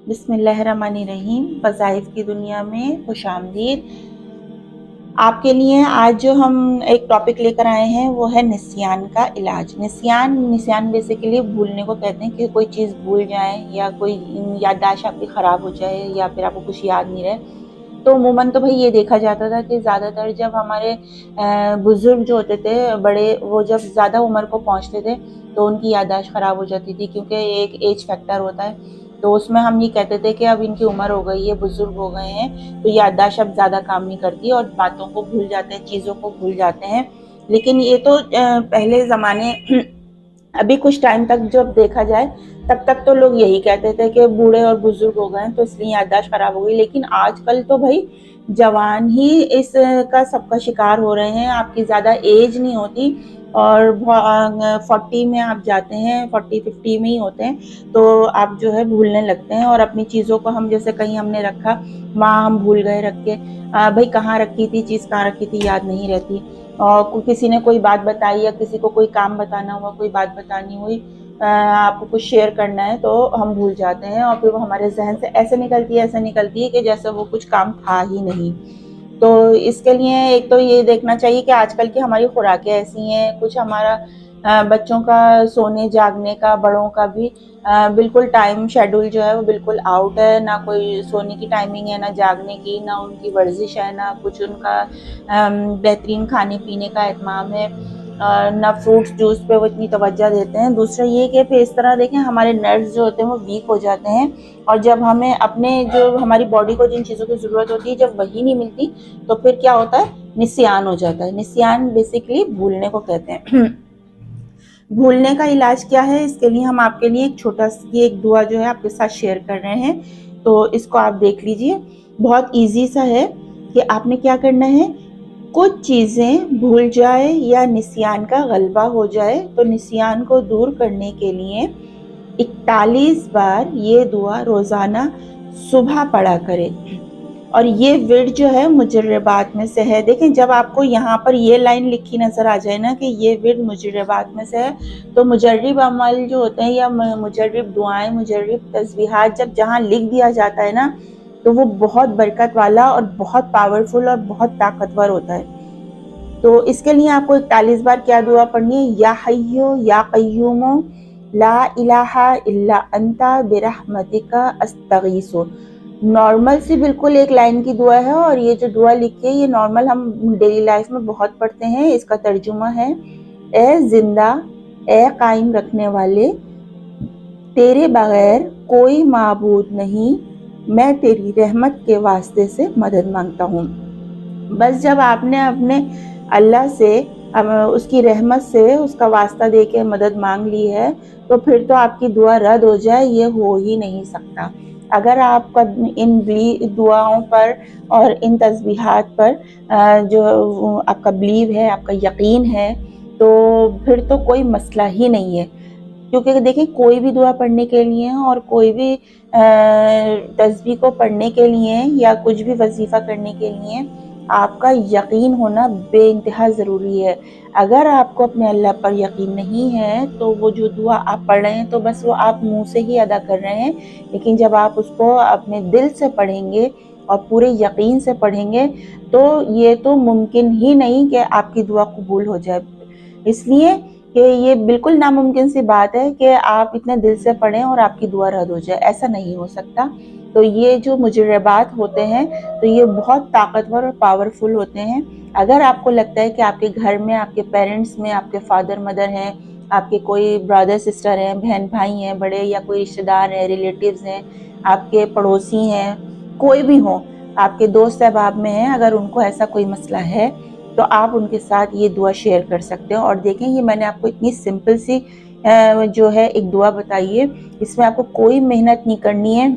बिस्मिल्लाहिर्रहमानिर्रहीम। वज़ाइफ की दुनिया में खुशामदीद। आपके लिए आज जो हम एक टॉपिक लेकर आए हैं वो है निस्यान का इलाज। निस्यान बेसिकली भूलने को कहते हैं कि कोई चीज़ भूल जाए या कोई याददाश्त आपकी ख़राब हो जाए या फिर आपको कुछ याद नहीं रहे। तो अमूमन तो भाई ये देखा जाता था कि ज़्यादातर जब हमारे बुज़ुर्ग जो होते थे बड़े, वो जब ज़्यादा उम्र को पहुँचते थे तो उनकी याददाश्त ख़राब हो जाती थी, क्योंकि एक एज फैक्टर होता है। तो उसमें हम ये कहते थे कि अब इनकी उम्र हो गई है, बुज़ुर्ग हो गए हैं, तो याददाश्त अब ज़्यादा काम नहीं करती और बातों को भूल जाते हैं, चीज़ों को भूल जाते हैं। लेकिन ये तो पहले ज़माने अभी कुछ टाइम तक जब देखा जाए तब तक तो लोग यही कहते थे कि बूढ़े और बुजुर्ग हो गए तो इसलिए याददाश्त खराब हो गई। लेकिन आजकल तो भाई जवान ही इसका सबका शिकार हो रहे हैं। आपकी ज़्यादा एज नहीं होती और 40 में आप जाते हैं, 40-50 में ही होते हैं, तो आप जो है भूलने लगते हैं और अपनी चीज़ों को हम जैसे कहीं हमने रखा, वहाँ हम भूल गए रख के। भाई कहाँ रखी थी चीज़, कहाँ रखी थी याद नहीं रहती। और किसी ने कोई बात बताई या किसी को कोई काम बताना हुआ, कोई बात बतानी हुई, आपको कुछ शेयर करना है, तो हम भूल जाते हैं और फिर वो हमारे जहन से ऐसे निकलती है कि जैसे वो कुछ काम था ही नहीं। तो इसके लिए एक तो ये देखना चाहिए कि आजकल की हमारी खुराकें ऐसी हैं, कुछ हमारा बच्चों का सोने जागने का, बड़ों का भी बिल्कुल टाइम शेड्यूल जो है वो बिल्कुल आउट है। ना कोई सोने की टाइमिंग है, ना जागने की, ना उनकी वर्जिश है, ना कुछ उनका बेहतरीन खाने पीने का एहतमाम है, ना फ्रूट्स जूस पे वो इतनी तवज्जो देते हैं। दूसरा ये कि फिर इस तरह देखें हमारे नर्व्स जो होते हैं वो वीक हो जाते हैं और जब हमें अपने जो हमारी बॉडी को जिन चीज़ों की ज़रूरत होती है जब वही नहीं मिलती तो फिर क्या होता है, निस्यान हो जाता है। निस्यान बेसिकली भूलने को कहते हैं। भूलने का इलाज क्या है, इसके लिए हम आपके लिए एक छोटा सी एक दुआ जो है आपके साथ शेयर कर रहे हैं, तो इसको आप देख लीजिए। बहुत इजी सा है कि आपने क्या करना है, कुछ चीज़ें भूल जाए या निस्यान का गलबा हो जाए तो निस्यान को दूर करने के लिए 41 बार ये दुआ रोज़ाना सुबह पढ़ा करें। और ये विर्द जो है मुजर्रबात में से है। देखें जब आपको यहाँ पर ये लाइन लिखी नज़र आ जाए ना कि ये विर्द मुजर्रबात में से है, तो मुजर्रिब अमल जो होते हैं या मुजर्रिब दुआएं, मुजर्रिब तस्बीहात जब जहाँ लिख दिया जाता है ना, तो वो बहुत बरकत वाला और बहुत पावरफुल और बहुत ताकतवर होता है। तो इसके लिए आपको 41 बार क्या दुआ पढ़नी है, या हय्यो या कय्यूमो ला इलाहा इल्ला अंता बिरहमतिका अस्तगीसु। नॉर्मल सी बिल्कुल एक लाइन की दुआ है और ये जो दुआ लिखी है ये नॉर्मल हम डेली लाइफ में बहुत पढ़ते हैं। इसका तर्जुमा है, ए जिंदा ए कायम रखने वाले, तेरे बगैर कोई माबूद नहीं, मैं तेरी रहमत के वास्ते से मदद मांगता हूँ। बस जब आपने अपने अल्लाह से उसकी रहमत से उसका वास्ता दे के मदद मांग ली है तो फिर तो आपकी दुआ रद्द हो जाए ये हो ही नहीं सकता। अगर आपका इन दुआओं पर और इन तस्बीहात पर जो आपका बिलीव है, आपका यकीन है, तो फिर तो कोई मसला ही नहीं है। क्योंकि देखिए कोई भी दुआ पढ़ने के लिए और कोई भी तस्बीह को पढ़ने के लिए या कुछ भी वजीफ़ा करने के लिए आपका यकीन होना बेइंतहा ज़रूरी है। अगर आपको अपने अल्लाह पर यकीन नहीं है तो वो जो दुआ आप पढ़ रहे हैं तो बस वो आप मुंह से ही अदा कर रहे हैं, लेकिन जब आप उसको अपने दिल से पढ़ेंगे और पूरे यकीन से पढ़ेंगे तो ये तो मुमकिन ही नहीं कि आपकी दुआ कबूल हो जाए। इसलिए कि ये बिल्कुल नामुमकिन सी बात है कि आप इतने दिल से पढ़ें और आपकी दुआ रद्द हो जाए, ऐसा नहीं हो सकता। तो ये जो मुजर्रबात होते हैं तो ये बहुत ताकतवर और पावरफुल होते हैं। अगर आपको लगता है कि आपके घर में, आपके पेरेंट्स में, आपके फादर मदर हैं, आपके कोई ब्रदर सिस्टर हैं, बहन भाई हैं बड़े, या कोई रिश्तेदार हैं, रिलेटिव्स हैं, आपके पड़ोसी हैं, कोई भी हो, आपके दोस्त अहबाब में हैं, अगर उनको ऐसा कोई मसला है तो आप उनके साथ ये दुआ शेयर कर सकते हो। और देखें ये मैंने आपको इतनी सिंपल सी जो है एक दुआ बताई है, इसमें आपको कोई मेहनत नहीं करनी है,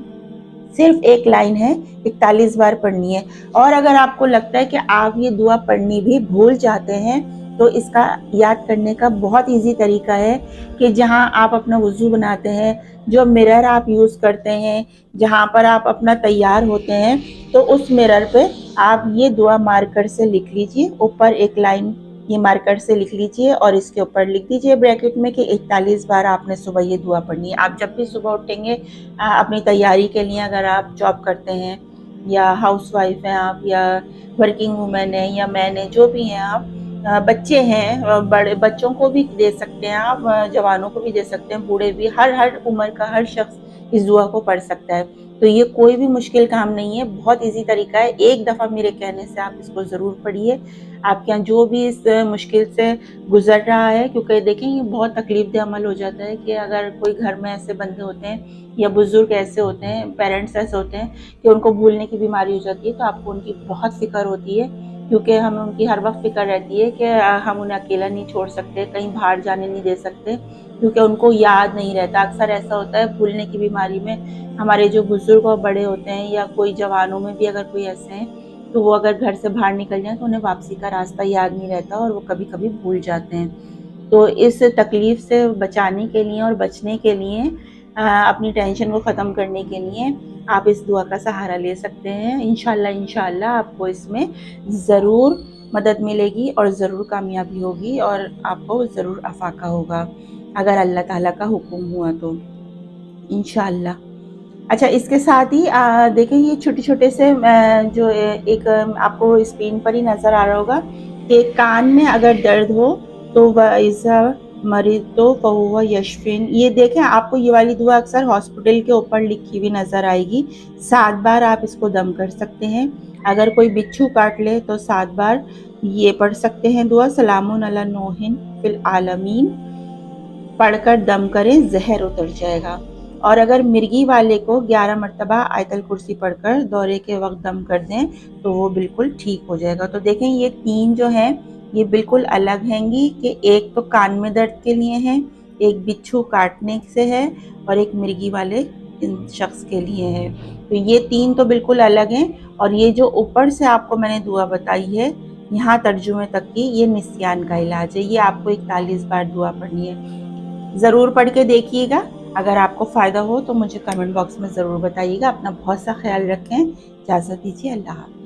सिर्फ एक लाइन है, 41 बार पढ़नी है। और अगर आपको लगता है कि आप ये दुआ पढ़नी भी भूल जाते हैं तो इसका याद करने का बहुत इजी तरीका है कि जहां आप अपना वुज़ू बनाते हैं, जो मिरर आप यूज़ करते हैं, जहां पर आप अपना तैयार होते हैं, तो उस मिरर पे आप ये दुआ मार्कर से लिख लीजिए। ऊपर एक लाइन ये मार्कर से लिख लीजिए और इसके ऊपर लिख दीजिए ब्रैकेट में कि 41 बार आपने सुबह ये दुआ पढ़नी है। आप जब भी सुबह उठेंगे अपनी तैयारी के लिए, अगर आप जॉब करते हैं या हाउस वाइफ हैं आप, या वर्किंग वूमेन है या मैन है, जो भी हैं आप, बच्चे हैं, बड़े बच्चों को भी दे सकते हैं आप, जवानों को भी दे सकते हैं, बूढ़े भी, हर उम्र का हर शख्स इस दुआ को पढ़ सकता है। तो ये कोई भी मुश्किल काम नहीं है, बहुत इजी तरीका है। एक दफ़ा मेरे कहने से आप इसको ज़रूर पढ़िए। आपके यहाँ जो भी इस मुश्किल से गुजर रहा है, क्योंकि देखें ये बहुत तकलीफ दह अमल हो जाता है कि अगर कोई घर में ऐसे बंदे होते हैं या बुज़ुर्ग ऐसे होते हैं, पेरेंट्स ऐसे होते हैं कि उनको भूलने की बीमारी हो जाती है, तो आपको उनकी बहुत फ़िक्र होती है, क्योंकि हमें उनकी हर वक्त फ़िक्र रहती है कि हम उन्हें अकेला नहीं छोड़ सकते, कहीं बाहर जाने नहीं दे सकते, क्योंकि उनको याद नहीं रहता। अक्सर ऐसा होता है भूलने की बीमारी में हमारे जो बुज़ुर्ग और बड़े होते हैं, या कोई जवानों में भी अगर कोई ऐसे हैं, तो वो अगर घर से बाहर निकल जाएँ तो उन्हें वापसी का रास्ता याद नहीं रहता और वो कभी-कभी भूल जाते हैं। तो इस तकलीफ़ से बचाने के लिए और बचने के लिए, अपनी टेंशन को ख़त्म करने के लिए आप इस दुआ का सहारा ले सकते हैं। इंशाअल्लाह आपको इसमें ज़रूर मदद मिलेगी और ज़रूर कामयाबी होगी और आपको ज़रूर अफ़ाक़ा होगा, अगर अल्लाह ताला का हुक्म हुआ तो इंशाअल्लाह। अच्छा, इसके साथ ही देखें ये छोटे-छोटे से जो एक आपको स्क्रीन पर ही नज़र आ रहा होगा कि कान में अगर दर्द हो तो वइज़ा मरीज़ तो फ़हुवा यशफ़िन, ये देखें आपको ये वाली दुआ अक्सर हॉस्पिटल के ऊपर लिखी हुई नज़र आएगी। 7 बार आप इसको दम कर सकते हैं। अगर कोई बिच्छू काट ले तो 7 बार ये पढ़ सकते हैं दुआ, सलामुन अला नूहिन फ़िल आलमीन, पढ़कर दम करें, ज़हर उतर जाएगा। और अगर मिर्गी वाले को 11 मरतबा आयतल कुर्सी पढ़कर दौरे के वक्त दम कर दें तो वो बिल्कुल ठीक हो जाएगा। तो देखें ये 3 जो हैं ये बिल्कुल अलग हैंगी कि एक तो कान में दर्द के लिए है, एक बिच्छू काटने से है और एक मिर्गी वाले शख्स के लिए है। तो ये 3 तो बिल्कुल अलग हैं। और ये जो ऊपर से आपको मैंने दुआ बताई है यहाँ तर्जुमे तक की, ये निस्यान का इलाज है। ये आपको 41 बार दुआ पढ़नी है। ज़रूर पढ़ के देखिएगा। अगर आपको फ़ायदा हो तो मुझे कमेंट बॉक्स में ज़रूर बताइएगा। अपना बहुत सा ख्याल रखें। इजाज़त दीजिए। अल्लाह हाफ़िज़।